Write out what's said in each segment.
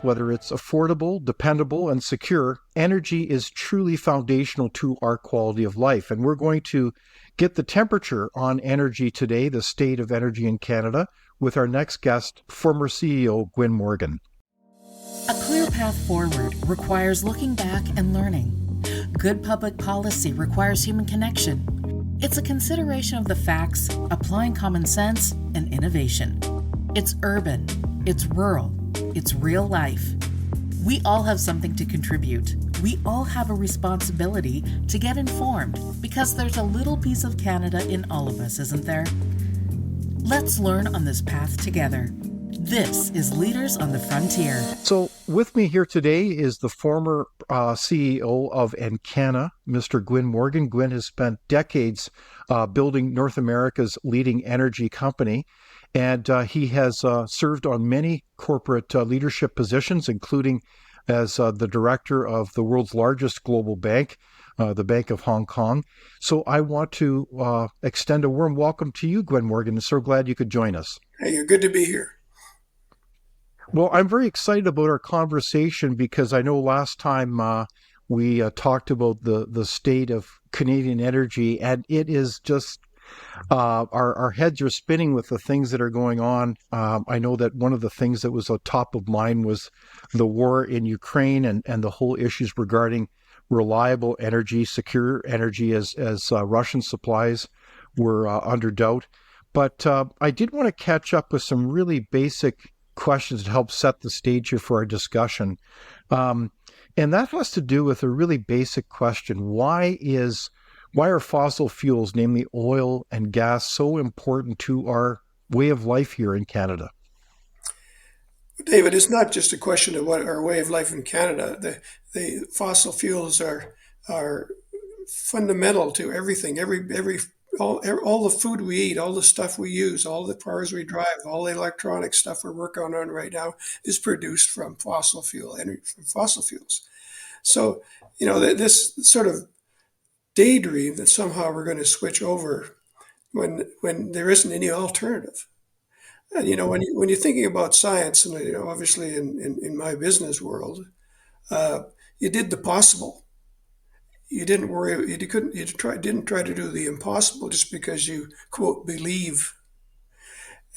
whether it's affordable, dependable, and secure, energy is truly foundational to our quality of life. And we're going to get the temperature on energy today, the state of energy in Canada, with our next guest, former CEO Gwyn Morgan. A clear path forward requires looking back and learning. Good public policy requires human connection. It's a consideration of the facts, applying common sense and innovation. It's urban, it's rural, it's real life. We all have something to contribute. We all have a responsibility to get informed because there's a little piece of Canada in all of us, isn't there? Let's learn on this path together. This is Leaders on the Frontier. So with me here today is the former CEO of Encana, Mr. Gwyn Morgan. Gwyn has spent decades building North America's leading energy company, and he has served on many corporate leadership positions, including as the director of the world's largest global bank, the Bank of Hong Kong. So I want to extend a warm welcome to you, Gwyn Morgan. I'm so glad you could join us. Hey, you're good to be here. Well, I'm very excited about our conversation because I know last time we talked about the state of Canadian energy, and it is just our heads are spinning with the things that are going on. I know that one of the things that was on top of mind was the war in Ukraine and the whole issues regarding reliable energy, secure energy as Russian supplies were under doubt. But I did want to catch up with some really basic questions to help set the stage here for our discussion. And that has to do with a really basic question. Why are fossil fuels, namely oil and gas, so important to our way of life here in Canada? David, it's not just a question of what our way of life in Canada. The fossil fuels are fundamental to everything. All the food we eat, all the stuff we use, all the cars we drive, all the electronic stuff we're working on right now is produced from fossil fuels. So, this sort of daydream that somehow we're going to switch over when there isn't any alternative. And when you're thinking about science, and obviously in my business world, you did the possible. You didn't worry. You didn't try to do the impossible just because you quote believe.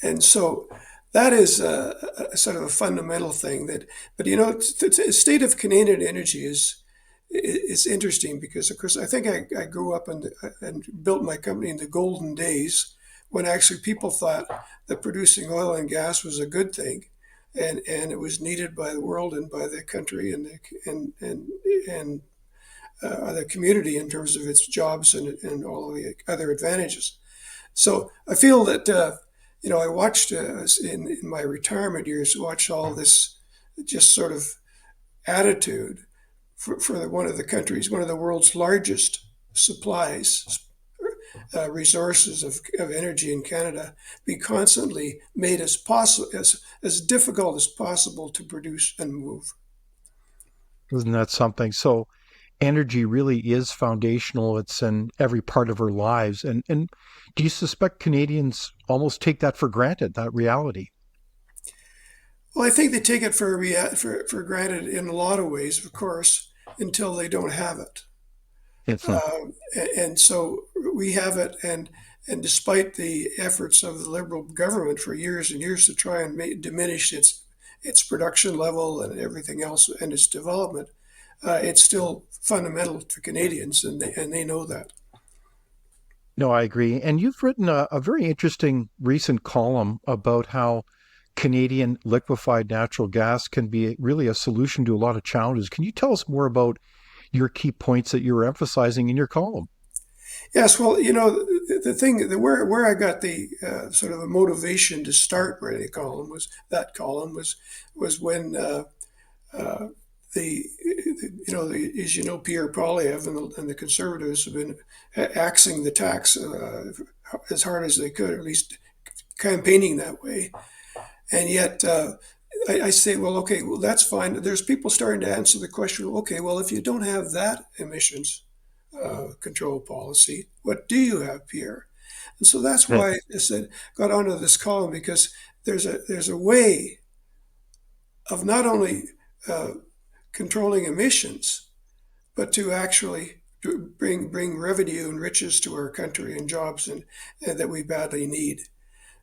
And so that is a sort of a fundamental thing. But the state of Canadian energy is interesting because, of course, I think I grew up and built my company in the golden days when actually people thought that producing oil and gas was a good thing, and it was needed by the world and by the country and the community in terms of its jobs and all of the other advantages. So I feel that I watched in my retirement years, watched all this just sort of attitude for one of the world's largest resources of energy in Canada, be constantly made as difficult as possible to produce and move. Isn't that something? So energy really is foundational. It's in every part of our lives. And do you suspect Canadians almost take that for granted, that reality? Well, I think they take it for granted in a lot of ways, of course, until they don't have it. And so we have it, and despite the efforts of the Liberal government for years and years to try and diminish its production level and everything else and its development, it's still fundamental to Canadians, and they know that. No, I agree. And you've written a very interesting recent column about how Canadian liquefied natural gas can be really a solution to a lot of challenges. Can you tell us more about your key points that you were emphasizing in your column? Yes, well, the thing where I got the sort of a motivation to start writing a column was when Pierre Poilievre and the Conservatives have been axing the tax as hard as they could, or at least campaigning that way. And yet I say, well, okay, well, that's fine. There's people starting to answer the question, okay, well, if you don't have that emissions control policy, what do you have, Pierre? And so that's why I got onto this column, because there's a way of not only uh, controlling emissions, but to actually bring revenue and riches to our country and jobs and that we badly need.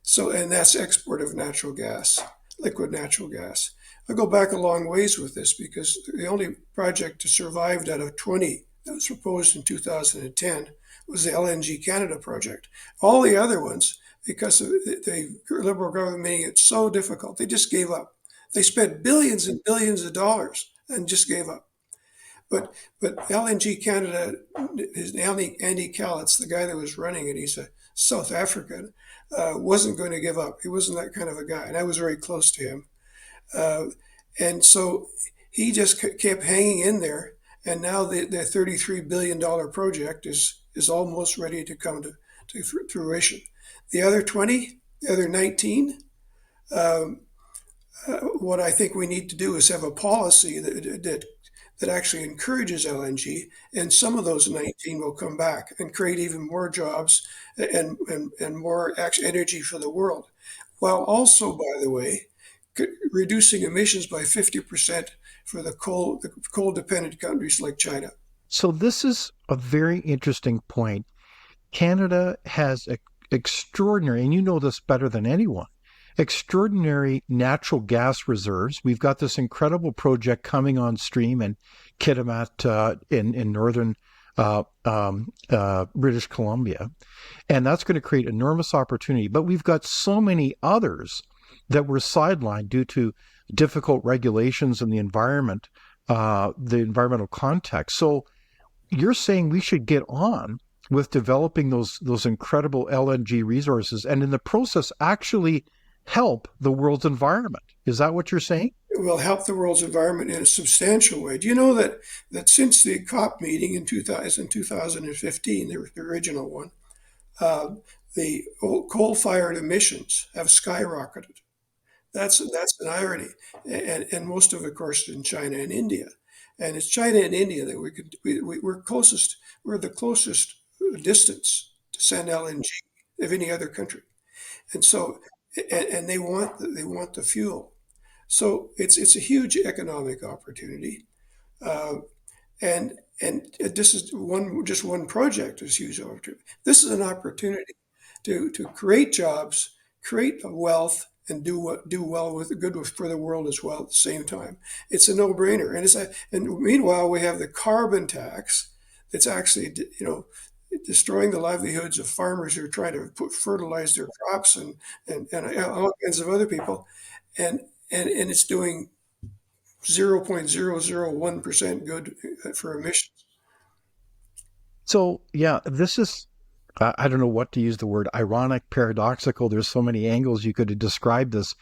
So, and that's export of natural gas, liquid natural gas. I go back a long ways with this because the only project to survive out of 20 that was proposed in 2010 was the LNG Canada project. All the other ones, because of the Liberal government making it so difficult, they just gave up. They spent billions and billions of dollars and just gave up. But LNG Canada is Andy Calitz, the guy that was running it. He's a South African. Wasn't going to give up. He wasn't that kind of a guy, and I was very close to him. Uh, and so he just kept hanging in there. And now the $33 billion project is almost ready to come to fruition. The other 20, the other 19, um, what I think we need to do is have a policy that actually encourages LNG, and some of those 19 will come back and create even more jobs and more energy for the world, while also, by the way, reducing emissions by 50% for the coal dependent countries like China. So this is a very interesting point. Canada has extraordinary, and you know this better than anyone, extraordinary natural gas reserves. We've got this incredible project coming on stream in Kitimat in northern British Columbia, and that's going to create enormous opportunity. But we've got so many others that were sidelined due to difficult regulations in the environment, the environmental context. So you're saying we should get on with developing those incredible LNG resources, and in the process actually help the world's environment. Is that what you're saying? It will help the world's environment in a substantial way. Do you know that since the COP meeting in 2015, the original one, uh, the coal-fired emissions have skyrocketed. That's an irony, and most of it, of course, in China and India, and it's China and India that we're closest. We're the closest distance to send LNG of any other country, and so and they want the fuel. So it's a huge economic opportunity, uh, and this is just one project is huge opportunity. This is an opportunity to create jobs, create wealth, and do well with for the world as well at the same time. It's a no-brainer, and meanwhile we have the carbon tax that's actually destroying the livelihoods of farmers who are trying to fertilize their crops and all kinds of other people, and and it's doing 0.001% good for emissions. So yeah, this is I don't know what to use the word ironic, paradoxical. There's so many angles you could describe this,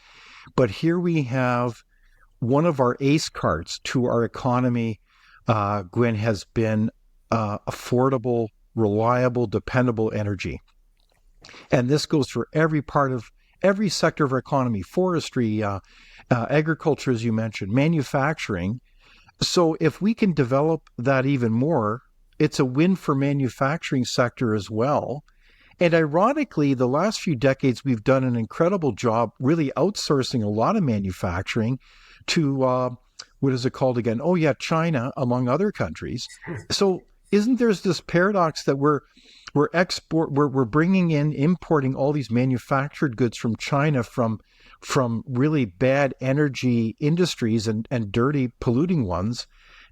but here we have one of our ace cards to our economy, Gwyn, has been affordable, reliable, dependable energy. And this goes for every part of every sector of our economy: forestry, agriculture, as you mentioned, manufacturing. So if we can develop that even more, it's a win for manufacturing sector as well. And ironically, the last few decades, we've done an incredible job really outsourcing a lot of manufacturing to, what is it called again? Oh, yeah, China, among other countries. So isn't there's this paradox that we're bringing in, importing all these manufactured goods from China from really bad energy industries and dirty, polluting ones.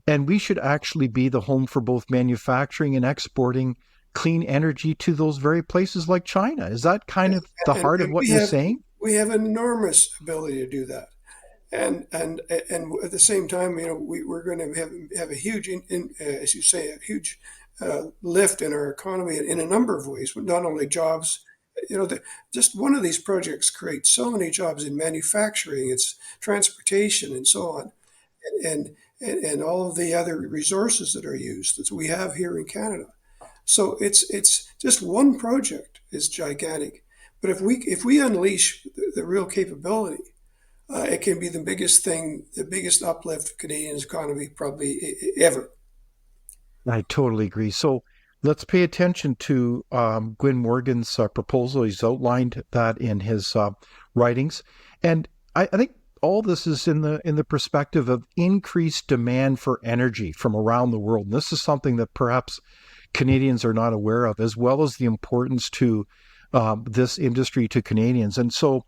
And we should actually be the home for both manufacturing and exporting clean energy to those very places like China. Is that kind of the heart of And what you're saying? we have enormous ability to do that. And at the same time, we're going to have a huge, as you say, a huge lift in our economy in a number of ways. Not only jobs, just one of these projects creates so many jobs in manufacturing, it's transportation, and so on, and and all of the other resources that are used that we have here in Canada. So it's just one project is gigantic, but if we unleash the real capability, it can be the biggest thing, the biggest uplift of Canadians' economy probably ever. I totally agree. So let's pay attention to Gwyn Morgan's proposal. He's outlined that in his writings. And I think all this is in the perspective of increased demand for energy from around the world. And this is something that perhaps Canadians are not aware of, as well as the importance to this industry to Canadians. And so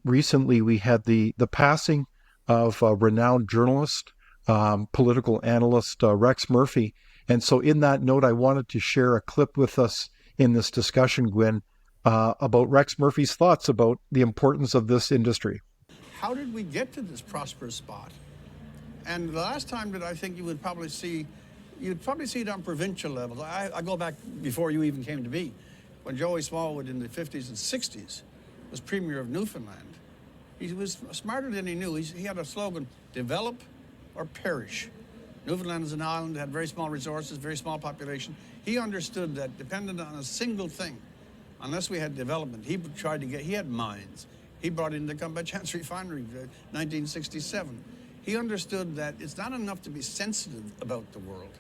recently we had the passing of a renowned journalist, political analyst Rex Murphy. And so in that note, I wanted to share a clip with us in this discussion, Gwyn, about Rex Murphy's thoughts about the importance of this industry. How did we get to this prosperous spot? And the last time that I think you'd probably see it on provincial levels. I go back before you even came to be, when Joey Smallwood in the 50s and 60s was Premier of Newfoundland. He was smarter than he knew. He had a slogan, develop or perish. Newfoundland is an island, had very small resources, very small population. He understood that dependent on a single thing, unless we had development, he had mines. He brought in the Cumberland Refinery in 1967. He understood that it's not enough to be sensitive about the world.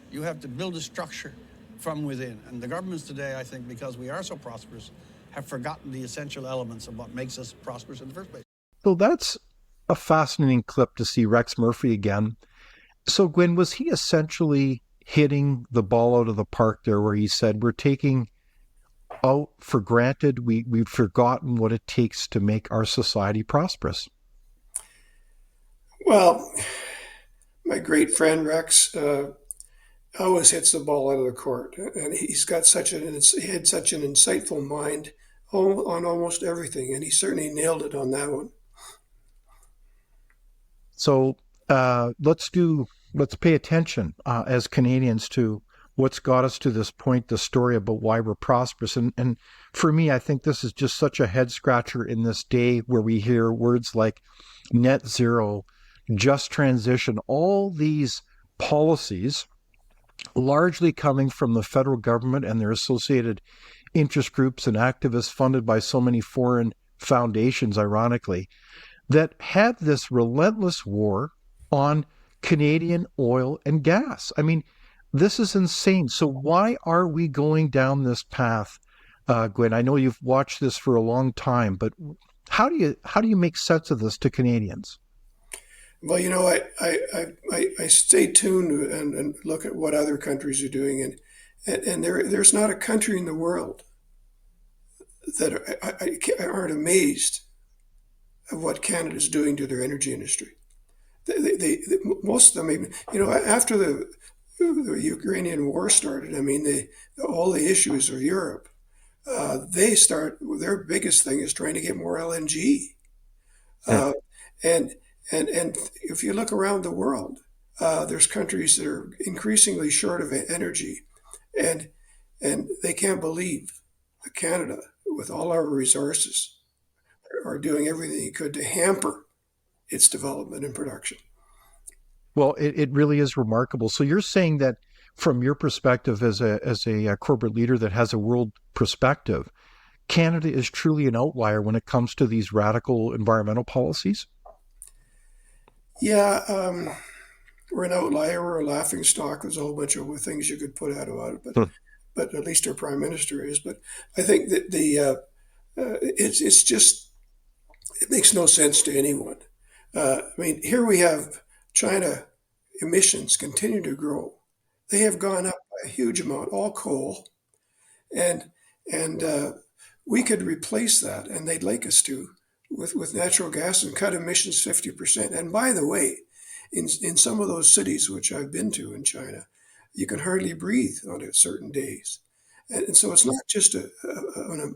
You have to build a structure from within. And the governments today, I think, because we are so prosperous, have forgotten the essential elements of what makes us prosperous in the first place. So that's a fascinating clip to see Rex Murphy again. So, Gwyn, was he essentially hitting the ball out of the park there where he said, we're taking out for granted, we've forgotten what it takes to make our society prosperous? Well, my great friend Rex always hits the ball out of the court, and he had such an insightful mind on almost everything, and he certainly nailed it on that one. So let's pay attention as Canadians to what's got us to this point, the story about why we're prosperous. And for me, I think this is just such a head scratcher in this day where we hear words like net zero, just transition, all these policies largely coming from the federal government and their associated interest groups and activists funded by so many foreign foundations, ironically, that have this relentless war on Canadian oil and gas. I mean, this is insane. So why are we going down this path, Gwyn? I know you've watched this for a long time, but how do you make sense of this to Canadians? Well, I stay tuned and look at what other countries are doing, and there's not a country in the world that aren't amazed of what Canada's doing to their energy industry. Most of them, even, after the Ukrainian war started, I mean, all the issues of Europe, their biggest thing is trying to get more LNG. And if you look around the world, there's countries that are increasingly short of energy, and they can't believe that Canada, with all our resources, are doing everything it could to hamper its development and production. Well, it really is remarkable. So you're saying that from your perspective as a corporate leader that has a world perspective, Canada is truly an outlier when it comes to these radical environmental policies? Yeah, we're an outlier. We're a laughing stock. There's a whole bunch of things you could put out about it, but at least our prime minister is. But I think that it's just, it makes no sense to anyone. I mean, here we have China emissions continue to grow. They have gone up by a huge amount, all coal, and we could replace that, and they'd like us to, with natural gas and cut emissions 50%. And by the way, in some of those cities which I've been to in China, you can hardly breathe on certain days. And so it's not just an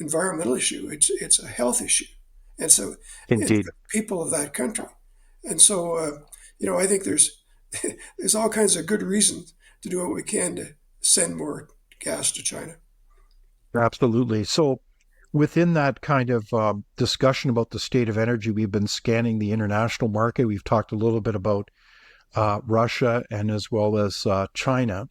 environmental issue; it's a health issue. And so, Indeed, it's the people of that country. And so, I think there's all kinds of good reasons to do what we can to send more gas to China. absolutely. So within that kind of discussion about the state of energy, we've been scanning the international market. We've talked a little bit about Russia and as well as China.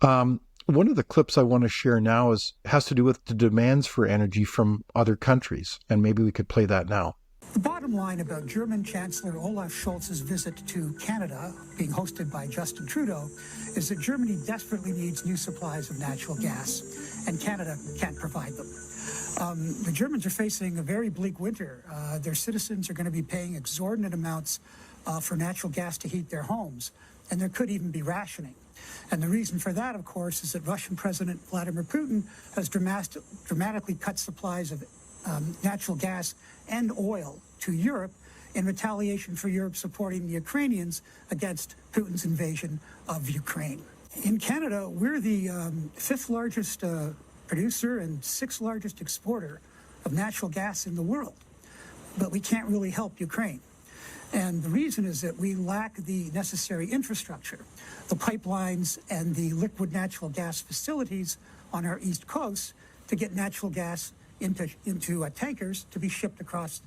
One of the clips I want to share now has to do with the demands for energy from other countries, and maybe we could play that now. The bottom line about German Chancellor Olaf Scholz's visit to Canada, being hosted by Justin Trudeau, is that Germany desperately needs new supplies of natural gas, and Canada can't provide them. The Germans are facing a very bleak winter. Their citizens are going to be paying exorbitant amounts for natural gas to heat their homes, and there could even be rationing. And the reason for that, of course, is that Russian President Vladimir Putin has dramatically cut supplies of natural gas and oil to Europe in retaliation for Europe supporting the Ukrainians against Putin's invasion of Ukraine. In Canada, we're the fifth largest producer and sixth largest exporter of natural gas in the world, but we can't really help Ukraine. And the reason is that we lack the necessary infrastructure, the pipelines and the liquid natural gas facilities on our east coast to get natural gas into tankers to be shipped across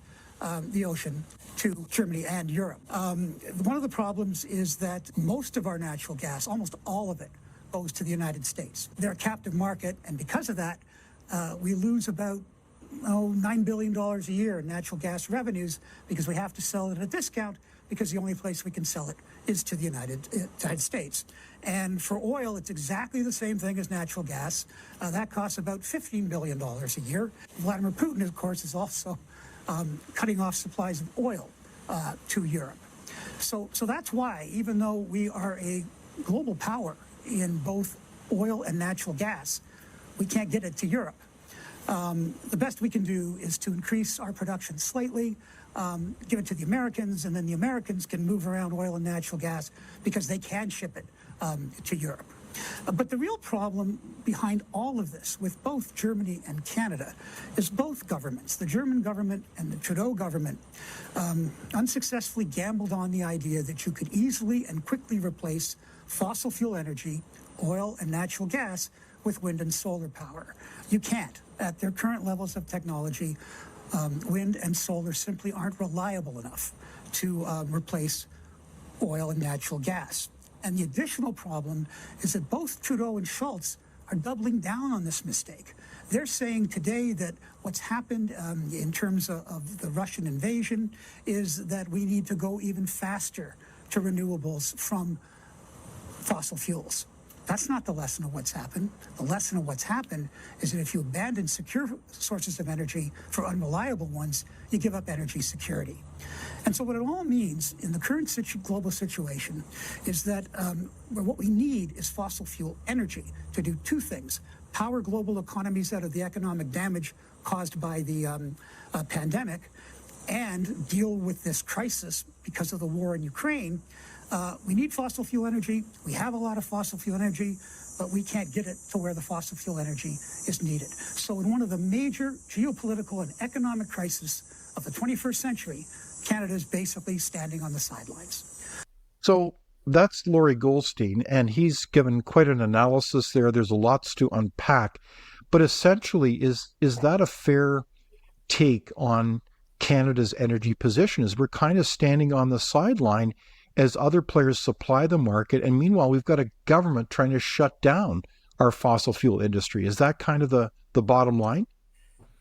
the ocean to Germany and Europe. One of the problems is that most of our natural gas, almost all of it, goes to the United States. They're a captive market, and because of that, we lose about $9 billion a year in natural gas revenues because we have to sell it at a discount because the only place we can sell it is to the United States. And for oil, it's exactly the same thing as natural gas. That costs about $15 billion a year. Vladimir Putin, of course, is also cutting off supplies of oil to Europe. So that's why, even though we are a global power in both oil and natural gas, we can't get it to Europe. The best we can do is to increase our production slightly, give it to the Americans, and then the Americans can move around oil and natural gas because they can ship it to Europe. But the real problem behind all of this with both Germany and Canada is both governments, the German government and the Trudeau government, unsuccessfully gambled on the idea that you could easily and quickly replace fossil fuel energy, oil and natural gas, with wind and solar power. You can't. At their current levels of technology, wind and solar simply aren't reliable enough to replace oil and natural gas. And the additional problem is that both Trudeau and Schultz are doubling down on this mistake. They're saying today that what's happened in terms of the Russian invasion is that we need to go even faster to renewables from fossil fuels. That's not the lesson of what's happened. The lesson of what's happened is that if you abandon secure sources of energy for unreliable ones, you give up energy security. And so what it all means in the current global situation is that what we need is fossil fuel energy to do two things: power global economies out of the economic damage caused by the pandemic, and deal with this crisis because of the war in Ukraine. We need fossil fuel energy. We have a lot of fossil fuel energy, but we can't get it to where the fossil fuel energy is needed. So in one of the major geopolitical and economic crises of the 21st century, Canada is basically standing on the sidelines. So that's Laurie Goldstein, and he's given quite an analysis there. There's lots to unpack. But essentially, is that a fair take on Canada's energy position? Is we're kind of standing on the sideline as other players supply the market, and meanwhile we've got a government trying to shut down our fossil fuel industry. Is that kind of the bottom line?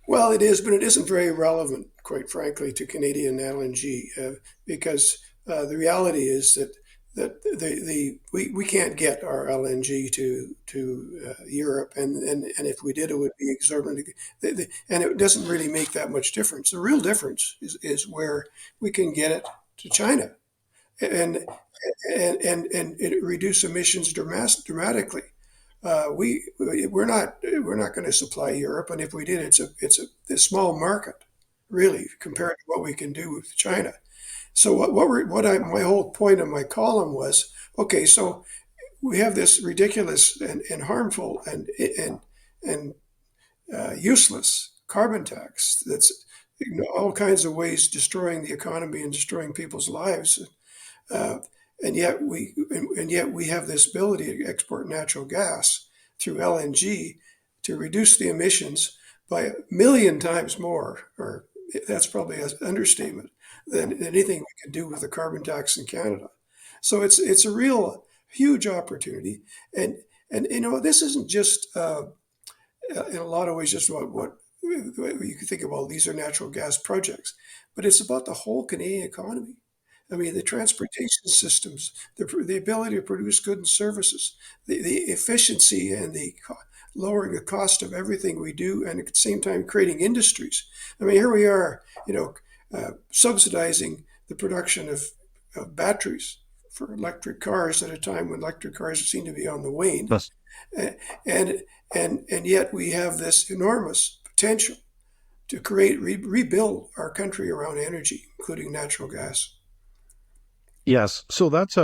Well, it is, but it isn't very relevant, quite frankly, to Canadian LNG because the reality is that we can't get our LNG to Europe, and if we did, it would be exorbitant, and it doesn't really make that much difference. The real difference is where we can get it to China, and it reduce emissions dramatically. We're not going to supply Europe, and if we did, it's a small market, really, compared to what we can do with China. So my whole point of my column was, okay, so we have this ridiculous and harmful and useless carbon tax that's all kinds of ways destroying the economy and destroying people's lives. And yet we have this ability to export natural gas through LNG to reduce the emissions by a million times more, or that's probably an understatement, than anything we can do with the carbon tax in Canada. So it's a real huge opportunity, and this isn't just in a lot of ways just what you can think about. These are natural gas projects, but it's about the whole Canadian economy. I mean, the transportation systems, the ability to produce goods and services, the efficiency and the lowering the cost of everything we do, and at the same time creating industries. I mean, here we are, subsidizing the production of batteries for electric cars at a time when electric cars seem to be on the wane, Yes. and and yet we have this enormous potential to rebuild our country around energy, including natural gas. Yes. So that's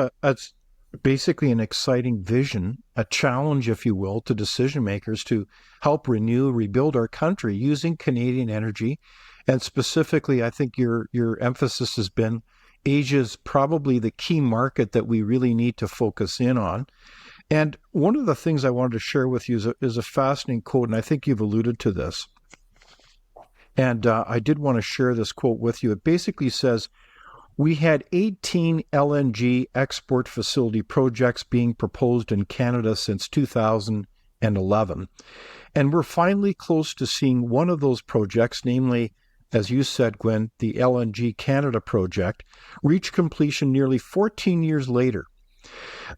basically an exciting vision, a challenge, if you will, to decision makers to help rebuild our country using Canadian energy. And specifically, I think your emphasis has been Asia's probably the key market that we really need to focus in on. And one of the things I wanted to share with you is a fascinating quote, and I think you've alluded to this. And I did want to share this quote with you. It basically says, we had 18 LNG export facility projects being proposed in Canada since 2011. And we're finally close to seeing one of those projects, namely, as you said, Gwyn, the LNG Canada project, reach completion nearly 14 years later.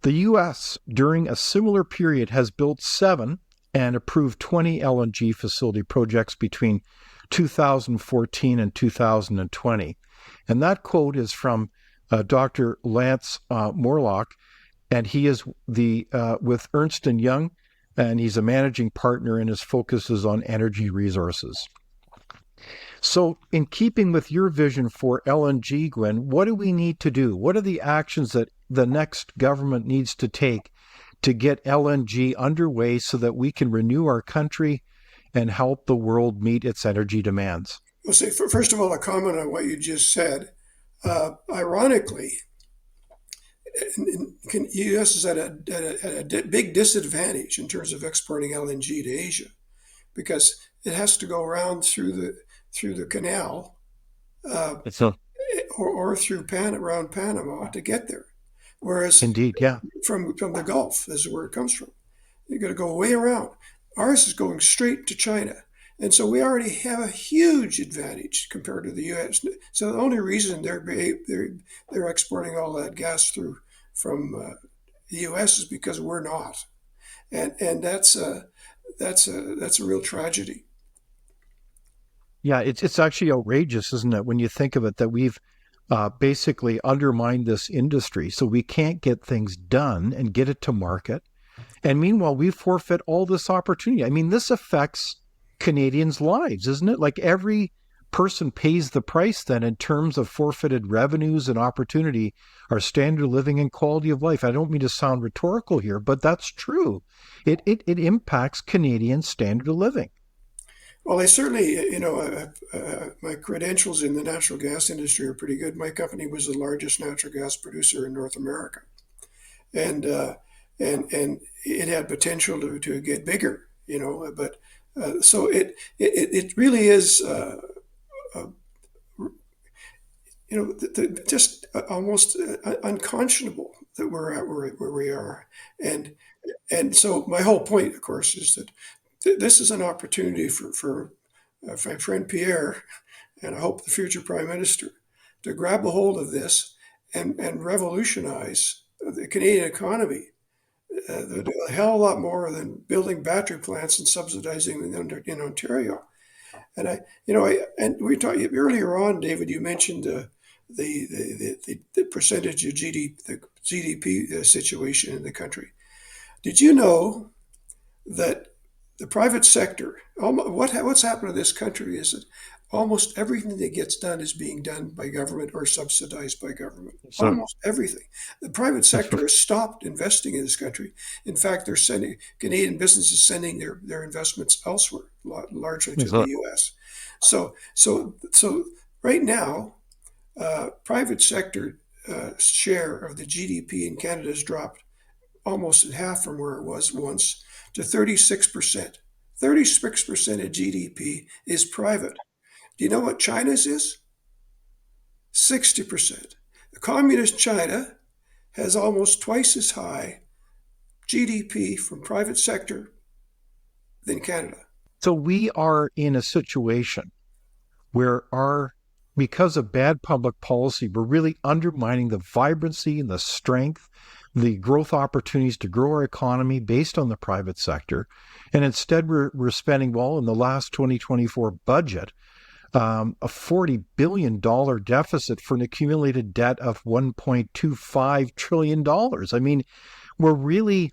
The U.S., during a similar period, has built 7 and approved 20 LNG facility projects between 2014 and 2020. And that quote is from Dr. Lance Morlock, and he is with Ernst & Young, and he's a managing partner, and his focus is on energy resources. So in keeping with your vision for LNG, Gwyn, what do we need to do? What are the actions that the next government needs to take to get LNG underway so that we can renew our country and help the world meet its energy demands? Well, say, first of all, a comment on what you just said. Ironically, the U.S. is at a big disadvantage in terms of exporting LNG to Asia, because it has to go around through the canal or through around Panama to get there. Whereas Indeed, yeah. from the Gulf, this is where it comes from. You got to go way around. Ours is going straight to China. And so we already have a huge advantage compared to the U.S. So the only reason they're exporting all that gas from the U.S. is because we're not, and that's a real tragedy. Yeah, it's actually outrageous, isn't it, when you think of it, that we've basically undermined this industry, so we can't get things done and get it to market. And meanwhile, we forfeit all this opportunity. I mean, this affects Canadians' lives, isn't it? Like every person pays the price then in terms of forfeited revenues and opportunity, our standard of living and quality of life. I don't mean to sound rhetorical here, but that's true. It impacts Canadians' standard of living. Well, I certainly, my credentials in the natural gas industry are pretty good. My company was the largest natural gas producer in North America, and it had potential to get bigger, but so it really is, just almost unconscionable that we're at where we are, and so my whole point, of course, is that this is an opportunity for my friend Pierre, and I hope the future Prime Minister, to grab a hold of this and revolutionize the Canadian economy. They'll do a hell of a lot more than building battery plants and subsidizing them in Ontario. And and we talked earlier on, David. You mentioned the percentage of the GDP situation in the country. Did you know that the private sector, what's happened to this country is that almost everything that gets done is being done by government or subsidized by government. So, Almost everything. The private sector has stopped investing in this country. In fact, they're sending Canadian businesses sending their investments elsewhere, largely to the U.S. So right now, private sector share of the GDP in Canada has dropped almost in half from where it was once to 36%. 36% of GDP is private. Do you know what China's is? 60%. The communist China has almost twice as high GDP from private sector than Canada. so we are in a situation where because of bad public policy, we're really undermining the vibrancy and the strength the growth opportunities to grow our economy based on the private sector. And instead, we're spending, well, in the last 2024 budget, a $40 billion deficit for an accumulated debt of $1.25 trillion. I mean, we're really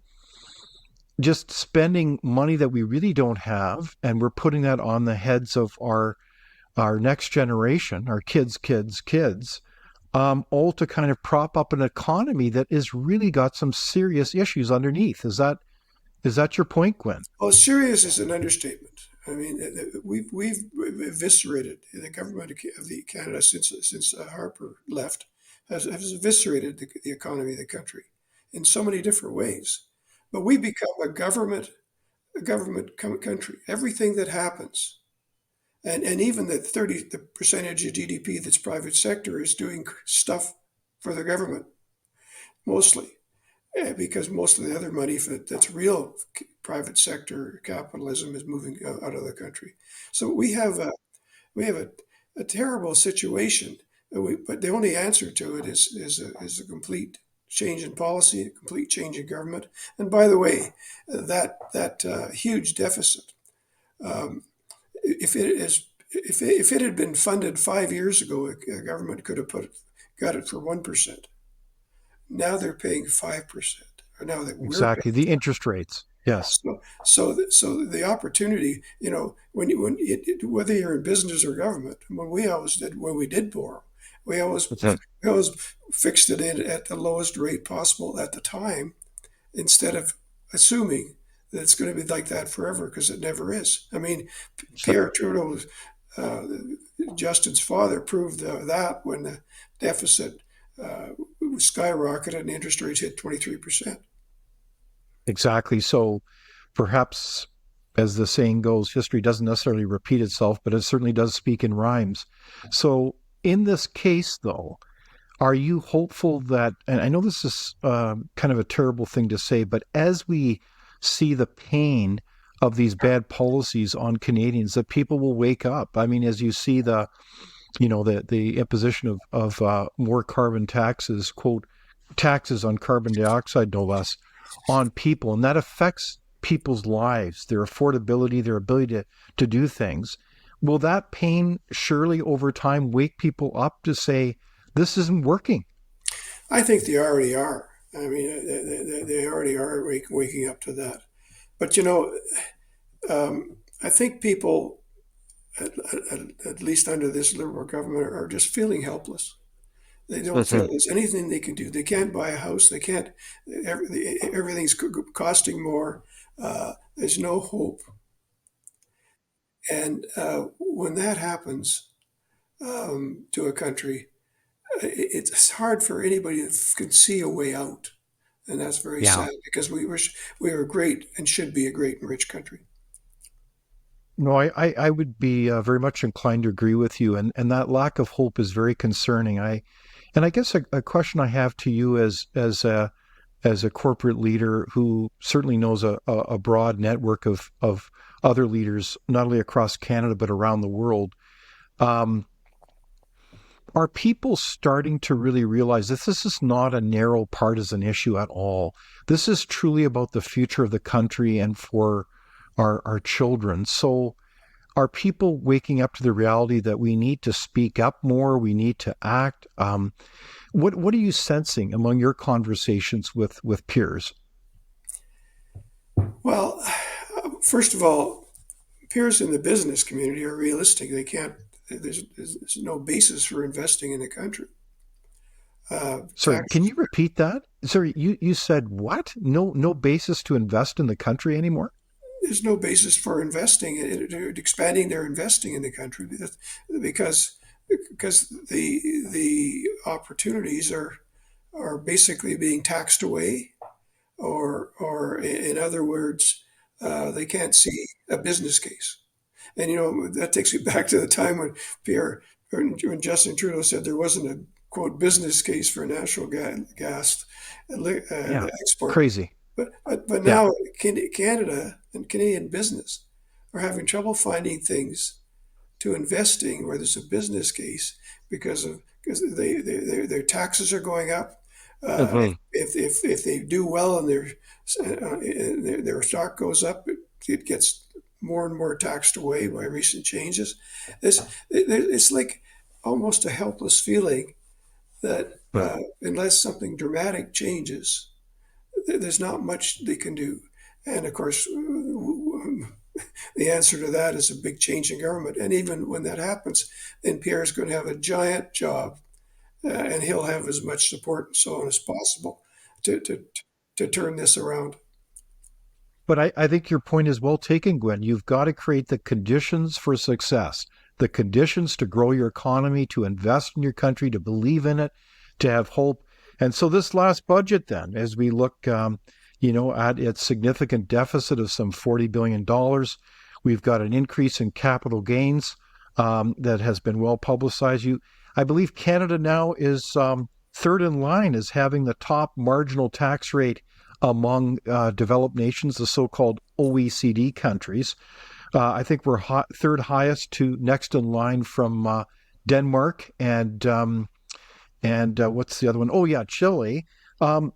just spending money that we really don't have, and we're putting that on the heads of our next generation, our kids, all to kind of prop up an economy that has really got some serious issues underneath. Is that your point, Gwyn? Well, serious is an understatement. I mean, we've eviscerated the government of the Canada since Harper left has eviscerated the economy of the country in so many different ways. But we become a government country. Everything that happens, and even the percentage of GDP that's private sector is doing stuff for the government mostly. Because most of the other money that's real private sector capitalism is moving out of the country. So we have a terrible situation, but the only answer to it is a complete change in policy, a complete change in government. And by the way, that huge deficit, um, if it had been funded 5 years ago, a government could have got it for 1%. Now they're paying 5%, or now that we're Exactly. paying. The interest rates. Yes. So the opportunity, whether you're in business or government, when we did borrow, we always Mhm. we always fixed it in at the lowest rate possible at the time, instead of assuming that it's going to be like that forever, because it never is. I mean, So- Pierre Trudeau, uh, Justin's father, proved that when the deficit skyrocketed and interest rates hit 23%. exactly. So perhaps, as the saying goes, history doesn't necessarily repeat itself, but it certainly does speak in rhymes. So in this case, though, are you hopeful that, and I know this is kind of a terrible thing to say, but as we see the pain of these bad policies on Canadians, that people will wake up? I mean, as you see the imposition of more carbon taxes, quote, taxes on carbon dioxide, no less, on people, and that affects people's lives, their affordability, their ability to do things. Will that pain surely over time wake people up to say, this isn't working? I think they already are. I mean, they already are waking up to that. But I think people, at least under this Liberal government, are just feeling helpless. They don't feel Mhm. there's anything they can do. They can't buy a house. They can't. Everything's costing more. There's no hope. And when that happens to a country, it's hard for anybody that can see a way out, and that's very Yeah. sad, because we were great and should be a great and rich country. No, I would be very much inclined to agree with you, and that lack of hope is very concerning. And I guess a question I have to you as a corporate leader who certainly knows a broad network of other leaders, not only across Canada but around the world. Um, are people starting to really realize that this is not a narrow partisan issue at all? This is truly about the future of the country and for our children. So are people waking up to the reality that we need to speak up more? We need to act. What are you sensing among your conversations with peers? Well, first of all, peers in the business community are realistic. They can't. There's no basis for investing in the country. Sorry, can Taxes. you repeat that? Sorry, you said what? No basis to invest in the country anymore? There's no basis for investing expanding their investing in the country, because because the opportunities are basically being taxed away, or in other words, they can't see a business case. And that takes me back to the time when Pierre when Justin Trudeau said there wasn't a quote business case for natural gas Yeah, export. crazy. But Yeah, now Canada and Canadian business are having trouble finding things to investing where there's a business case, because their taxes are going up. Mhm. If they do well and their stock goes up, it gets more and more taxed away by recent changes. It's like almost a helpless feeling that unless something dramatic changes, there's not much they can do. And of course, the answer to that is a big change in government. And even when that happens, then Pierre's going to have a giant job, and he'll have as much support and so on as possible to to to turn this around. But I think your point is well taken, Gwen. You've got to create the conditions for success, the conditions to grow your economy, to invest in your country, to believe in it, to have hope. And so this last budget, then, as we look, at its significant deficit of some $40 billion, we've got an increase in capital gains that has been well publicized. I believe Canada now is third in line as having the top marginal tax rate among developed nations, the so-called OECD countries. I think we're third highest to next in line from Denmark and what's the other one? Oh yeah, Chile.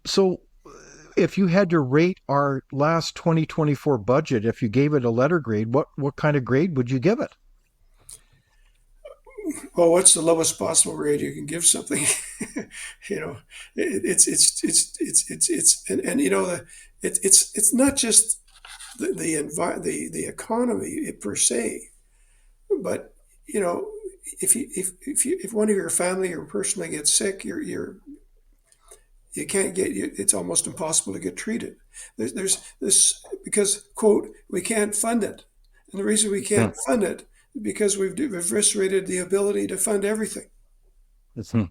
So if you had to rate our last 2024 budget, if you gave it a letter grade, what kind of grade would you give it? Well, what's the lowest possible grade you can give something? you know, and it's not just the economy per se, but if one of your family or personally gets sick, you can't get it's almost impossible to get treated. There's this because quote we can't fund it, and the reason we Hmm. can't fund it is because we've eviscerated the ability to fund everything. Mhm.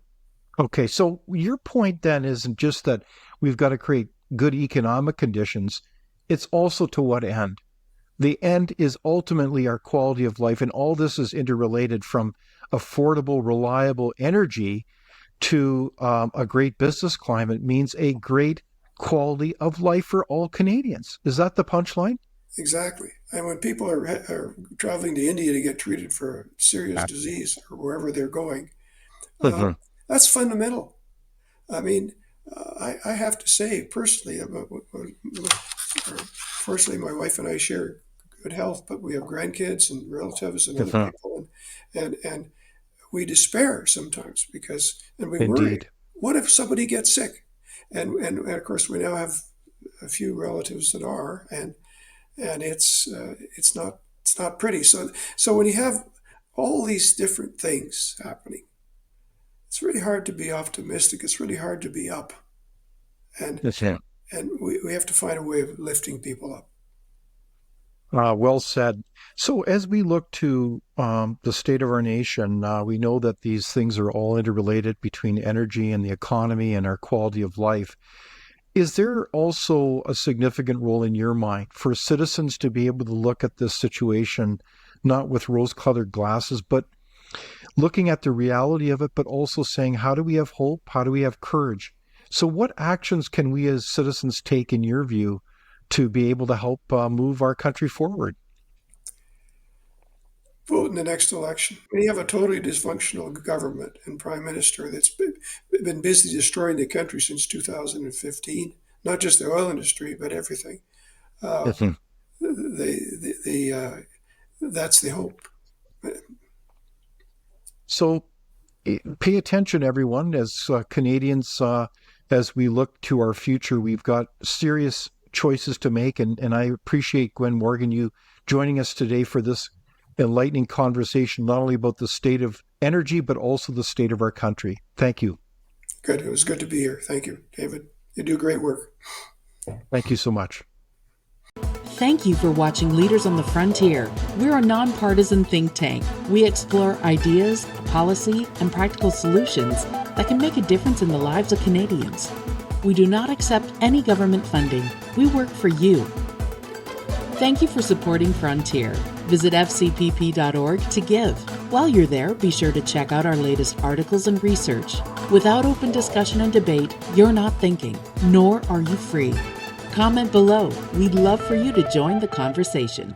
Okay, so your point then isn't just that we've got to create good economic conditions, it's also to what end? The end is ultimately our quality of life, and all this is interrelated from affordable, reliable energy to a great business climate means a great quality of life for all Canadians. Is that the punchline? Exactly. And when people are traveling to India to get treated for a serious disease or wherever they're going, uh, Mhm. that's fundamental. I mean, I have to say personally, fortunately, my wife and I share good health, but we have grandkids and relatives and other Mhm. people, and we despair sometimes and we worry. Indeed. What if somebody gets sick? And of course, we now have a few relatives that are, and it's not pretty. So when you have all these different things happening, it's really hard to be optimistic. It's really hard to be up, and That's it. and we have to find a way of lifting people up. Well said. So, as we look to the state of our nation, we know that these things are all interrelated between energy and the economy and our quality of life. Is there also a significant role in your mind for citizens to be able to look at this situation not with rose-colored glasses, but looking at the reality of it, but also saying, how do we have hope? How do we have courage? So, what actions can we as citizens take, in your view, to be able to help move our country forward? Vote in the next election. We have a totally dysfunctional government and prime minister that's been busy destroying the country since 2015. Not just the oil industry, but everything. Uh, Mhm. that's the hope. So, pay attention, everyone, as Canadians, as we look to our future. We've got serious choices to make, and I appreciate, Gwyn Morgan, you joining us today for this enlightening conversation, not only about the state of energy, but also the state of our country. Thank you. Good. It was good to be here. Thank you, David. You do great work. Thank you so much. Thank you for watching Leaders on the Frontier. We're a nonpartisan think tank. We explore ideas, policy, and practical solutions that can make a difference in the lives of Canadians. We do not accept any government funding. We work for you. Thank you for supporting Frontier. Visit fcpp.org to give. While you're there, be sure to check out our latest articles and research. Without open discussion and debate, you're not thinking, nor are you free. Comment below. We'd love for you to join the conversation.